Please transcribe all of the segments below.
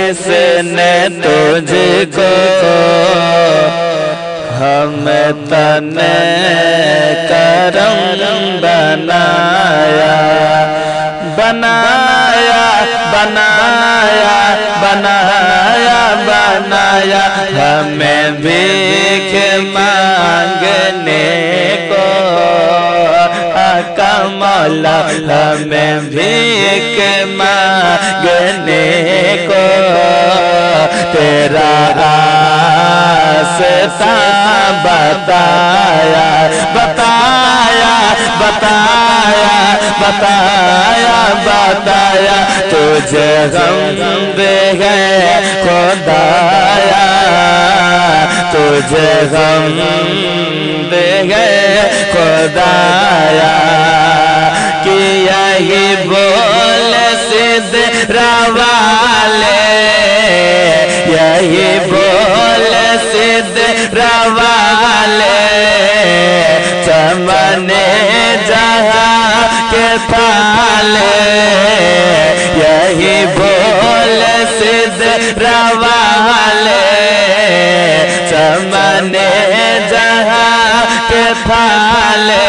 जिसने तुझको हम तने करम बनाया बनाया बनाया बनाया बनाया हमें भीख मांगने को आका मौला हमें भीख मांगने को तेरा रास्ता बताया बताया बताया बताया बताया तुझे गम दे गए खुदाया तुझे गम दे गए खुदाया कि यही बोल सिदरा वाले यही बोल सिदरा वाले चमने जहाँ के थाले यही बोल सिदरा वाले चमने जहाँ के थाले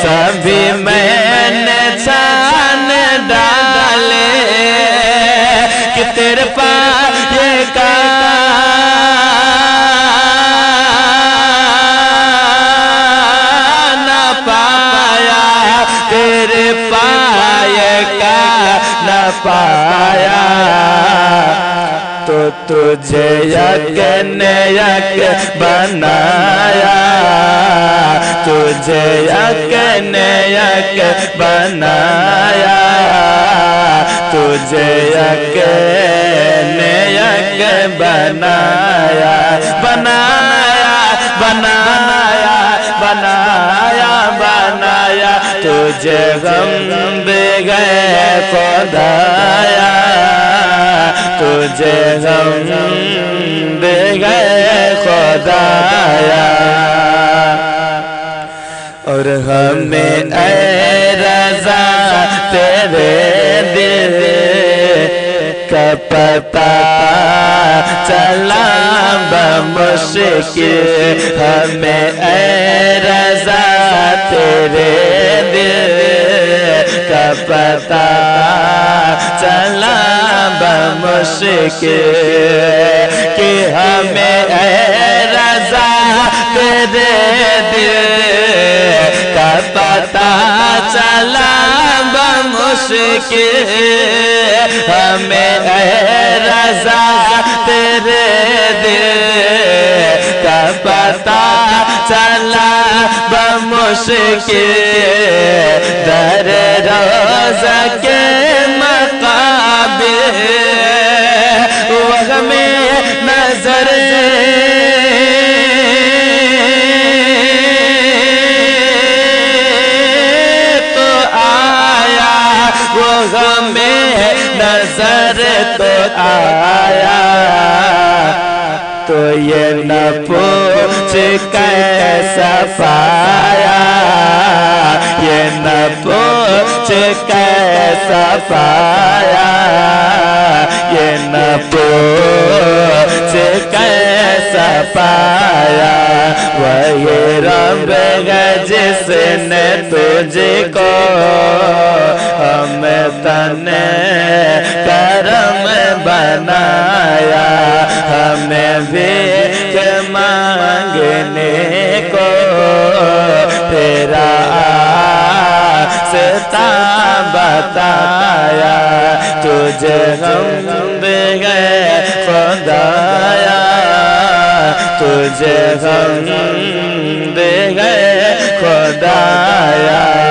सभी मैंने छान डाले कि तेरे पास ये का ना पाया तेरे पाए का ना पाया तो तुझे यकन यक बनाया तुझे यकन यक बनाया तुझे यकन यक बनाया बनाया बनाया बनाया बनाया तुझे गम दे गए खुदाया तुझे गम दे गए खुदाया और हमें ऐ रज़ा तेरे दिल का पता चला बमुश्किल हमें ऐ रज़ा तेरे दिल का पता चला बमुश्किल कि हमें ऐ रज़ा तेरे दिल का पता चला बमुश्किल हमें ऐ रज़ा तेरे दिल का पता चला बमुश्किल दर रोज़ा के मक़ाबिल वहमें नज़र नजर तो आया तो ये न पूछ कैसा पाया ये न पूछ कैसा पाया ये न पूछ कैसा पाया वही रब है जिसने तुझको हम तने करम बनाया हमें भीख मांगने को तेरा रास्ता बताया तुझे गम दे गए खुदाया तुझे गम दे गए खुदाया